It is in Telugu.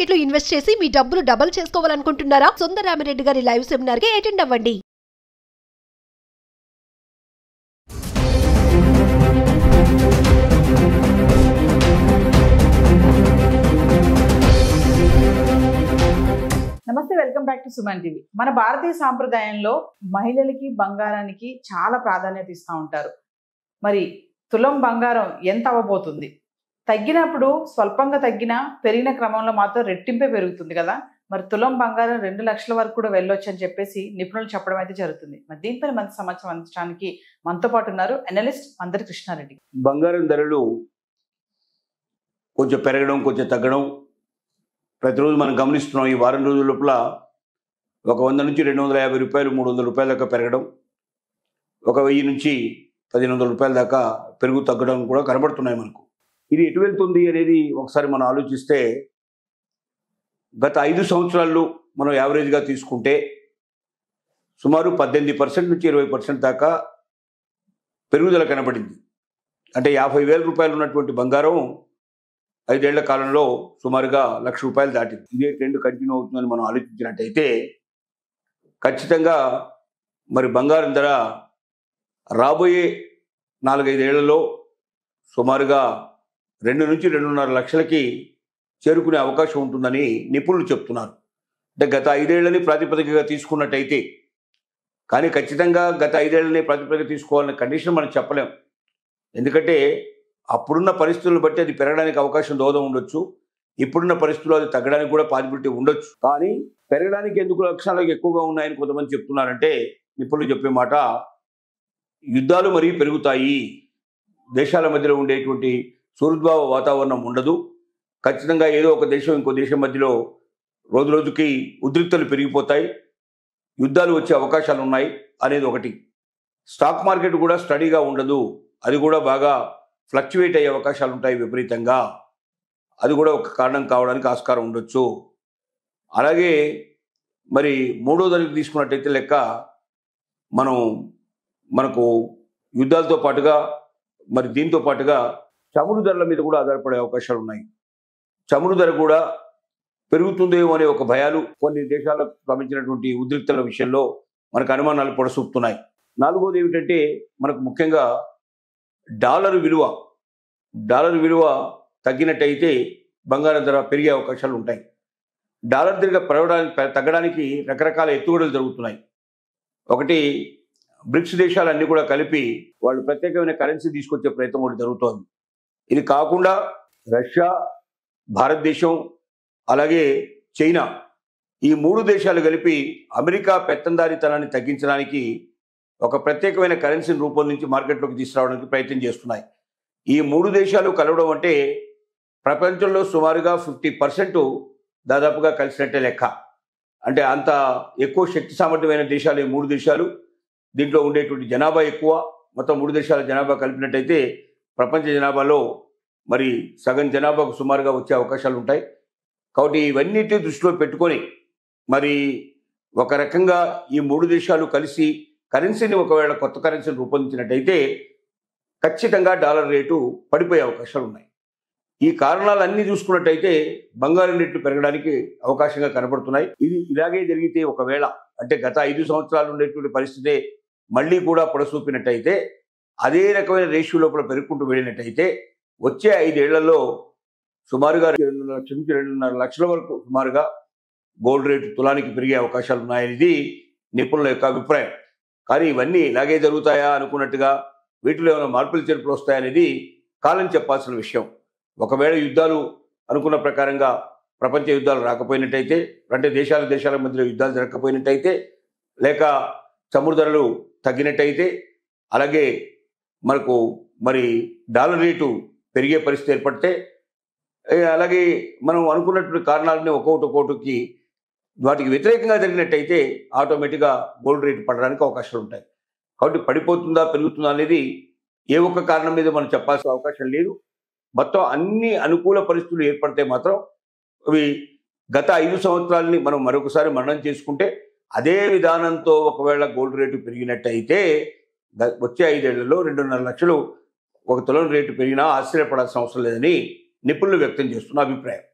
మార్కెట్ లో ఇన్వెస్ట్ చేసి మీ డబ్బులు డబుల్ చేసుకోవాలనుకుంటున్నారా? సుందరరామిరెడ్డి గారి లైవ్ సెమినార్ కి అటెండ్ అవ్వండి. నమస్తే, welcome back to Suman TV. మన భారతీయ సాంప్రదాయంలో మహిళలకి బంగారానికి చాలా ప్రాధాన్యత ఇస్తూ ఉంటారు. మరి తులం బంగారం ఎంత అవ్వబోతుంది? తగ్గినప్పుడు స్వల్పంగా తగ్గినా పెరిగిన క్రమంలో మాత్రం రెట్టింపే పెరుగుతుంది కదా. మరి తులం బంగారం 2 లక్షల వరకు కూడా వెళ్ళొచ్చు అని చెప్పేసి నిపుణులు చెప్పడం అయితే జరుగుతుంది. మరి దీనిపైన మంచి సమాచారం అందించడానికి మనతో పాటు ఉన్నారు అనలిస్ట్ మందరి కృష్ణారెడ్డి. బంగారం ధరలు కొంచెం పెరగడం, కొంచెం తగ్గడం ప్రతిరోజు మనం గమనిస్తున్నాం. ఈ వారం రోజుల లోపల ఒక 100 నుంచి 250 రూపాయలు, 300 రూపాయల దాకా పెరగడం, ఒక 1000 నుంచి 1500 రూపాయల దాకా పెరుగు తగ్గడం కూడా కనబడుతున్నాయి మనకు. ఇది ఎటు వెళ్తుంది అనేది ఒకసారి మనం ఆలోచిస్తే, గత 5 సంవత్సరాల్లో మనం యావరేజ్గా తీసుకుంటే సుమారు 18% నుంచి 20% దాకా పెరుగుదల కనబడింది. అంటే 50,000 రూపాయలు ఉన్నటువంటి బంగారం 5 ఏళ్ల కాలంలో సుమారుగా 1,00,000 రూపాయలు దాటింది. ఇదే ట్రెండ్ కంటిన్యూ అవుతుందని మనం ఆలోచించినట్టయితే ఖచ్చితంగా మరి బంగారం ధర రాబోయే 4-5 ఏళ్లలో సుమారుగా 2 నుంచి 2.5 లక్షలకి చేరుకునే అవకాశం ఉంటుందని నిపుణులు చెప్తున్నారు. అంటే గత 5 ఏళ్లని ప్రాతిపదికగా తీసుకున్నట్టయితే, కానీ ఖచ్చితంగా గత 5 ఏళ్లని ప్రాతిపదిక తీసుకోవాలనే కండిషన్ మనం చెప్పలేం. ఎందుకంటే అప్పుడున్న పరిస్థితులను బట్టి అది పెరగడానికి అవకాశం దోహదం ఉండొచ్చు, ఇప్పుడున్న పరిస్థితుల్లో అది తగ్గడానికి కూడా పాసిబిలిటీ ఉండొచ్చు. కానీ పెరగడానికి ఎందుకు లక్షణాలు ఎక్కువగా ఉన్నాయని కొంతమంది చెప్తున్నారంటే, నిపుణులు చెప్పే మాట, యుద్ధాలు మరీ పెరుగుతాయి, దేశాల మధ్యలో ఉండేటువంటి సూర్యద్భావ వాతావరణం ఉండదు, ఖచ్చితంగా ఏదో ఒక దేశం ఇంకో దేశం మధ్యలో రోజు రోజుకి ఉద్రిక్తలు పెరిగిపోతాయి, యుద్ధాలు వచ్చే అవకాశాలు ఉన్నాయి అనేది ఒకటి. స్టాక్ మార్కెట్ కూడా స్టడీగా ఉండదు, అది కూడా బాగా ఫ్లక్చువేట్ అయ్యే అవకాశాలు ఉంటాయి విపరీతంగా, అది కూడా ఒక కారణం కావడానికి ఆస్కారం ఉండొచ్చు. అలాగే మరి మూడో దానికి తీసుకున్నట్టయితే లెక్క, మనకు యుద్ధాలతో పాటుగా మరి దీంతో పాటుగా చమురు ధరల మీద కూడా ఆధారపడే అవకాశాలు ఉన్నాయి. చమురు ధర కూడా పెరుగుతుందేమో అనే ఒక భయాలు కొన్ని దేశాలకు సంబంధించినటువంటి ఉద్రిక్తల విషయంలో మనకు అనుమానాలు పొడసూపుతున్నాయి. నాలుగోది ఏమిటంటే, మనకు ముఖ్యంగా డాలర్ విలువ తగ్గినట్టయితే బంగారం ధర పెరిగే అవకాశాలు ఉంటాయి. డాలర్ ధర తగ్గడానికి రకరకాల ఎత్తుగడలు జరుగుతున్నాయి. ఒకటి, బ్రిక్స్ దేశాలన్నీ కూడా కలిపి వాళ్ళు ప్రత్యేకమైన కరెన్సీ తీసుకొచ్చే ప్రయత్నం కూడా జరుగుతోంది. ఇది కాకుండా రష్యా, భారతదేశం, అలాగే చైనా, ఈ 3 దేశాలు కలిపి అమెరికా పెత్తందారీతనాన్ని తగ్గించడానికి ఒక ప్రత్యేకమైన కరెన్సీని రూపొందించి మార్కెట్లోకి తీసుకురావడానికి ప్రయత్నం చేస్తున్నాయి. ఈ 3 దేశాలు కలవడం అంటే ప్రపంచంలో సుమారుగా 50% దాదాపుగా కలిసినట్టే లెక్క. అంటే అంత ఎక్కువ శక్తి సామర్థ్యమైన దేశాలు ఈ 3 దేశాలు. దీంట్లో ఉండేటువంటి జనాభా ఎక్కువ. మొత్తం 3 దేశాల జనాభా కలిపినట్టయితే ప్రపంచ జనాభాలో మరి సగం జనాభాకు సుమారుగా వచ్చే అవకాశాలు ఉంటాయి. కాబట్టి ఇవన్నిటి దృష్టిలో పెట్టుకొని మరి ఒక రకంగా ఈ 3 దేశాలు కలిసి కరెన్సీని, ఒకవేళ కొత్త కరెన్సీని రూపొందించినట్టయితే ఖచ్చితంగా డాలర్ రేటు పడిపోయే అవకాశాలు ఉన్నాయి. ఈ కారణాలన్నీ చూసుకున్నట్టయితే బంగారం రేట్లు పెరగడానికి అవకాశంగా కనబడుతున్నాయి. ఇది ఇలాగే జరిగితే, ఒకవేళ అంటే గత 5 సంవత్సరాలు ఉండేటువంటి పరిస్థితే మళ్ళీ కూడా పొడసూపినట్టయితే, అదే రకమైన రేషియో లోపల పెరుగుకుంటూ వెళ్ళినట్టయితే వచ్చే 5 ఏళ్లలో సుమారుగా 2 లక్షల నుంచి 2.5 లక్షల వరకు సుమారుగా గోల్డ్ రేటు తులానికి పెరిగే అవకాశాలు ఉన్నాయనేది నిపుణుల యొక్క అభిప్రాయం. కానీ ఇవన్నీ ఇలాగే జరుగుతాయా అనుకున్నట్టుగా, వీటిలో ఏమైనా మార్పులు చేర్పులు వస్తాయనేది కాలం చెప్పాల్సిన విషయం. ఒకవేళ యుద్ధాలు అనుకున్న ప్రకారంగా ప్రపంచ యుద్ధాలు రాకపోయినట్టయితే, అంటే దేశాల మధ్యలో యుద్ధాలు జరగకపోయినట్టయితే, లేక చమురు ధరలు తగ్గినట్టయితే, అలాగే మనకు మరి డాలర్ రేటు పెరిగే పరిస్థితి ఏర్పడితే, అలాగే మనం అనుకున్నటువంటి కారణాలని ఒక్కొక్కటికి వాటికి వ్యతిరేకంగా జరిగినట్టయితే ఆటోమేటిక్గా గోల్డ్ రేటు పడడానికి అవకాశాలు ఉంటాయి. కాబట్టి పడిపోతుందా పెరుగుతుందా అనేది ఏ ఒక్క కారణం మీద మనం చెప్పాల్సిన అవకాశం లేదు. మొత్తం అన్ని అనుకూల పరిస్థితులు ఏర్పడితే మాత్రం అవి గత 5 సంవత్సరాలని మనం మరొకసారి మననం చేసుకుంటే, అదే విధానంతో ఒకవేళ గోల్డ్ రేటు పెరిగినట్టయితే వచ్చే 5 ఏళ్లలో 2.5 లక్షలు ఒక తులం రేటు పెరిగినా ఆశ్చర్యపడాల్సిన అవసరం లేదని నిపుణులు వ్యక్తం చేస్తున్న అభిప్రాయం.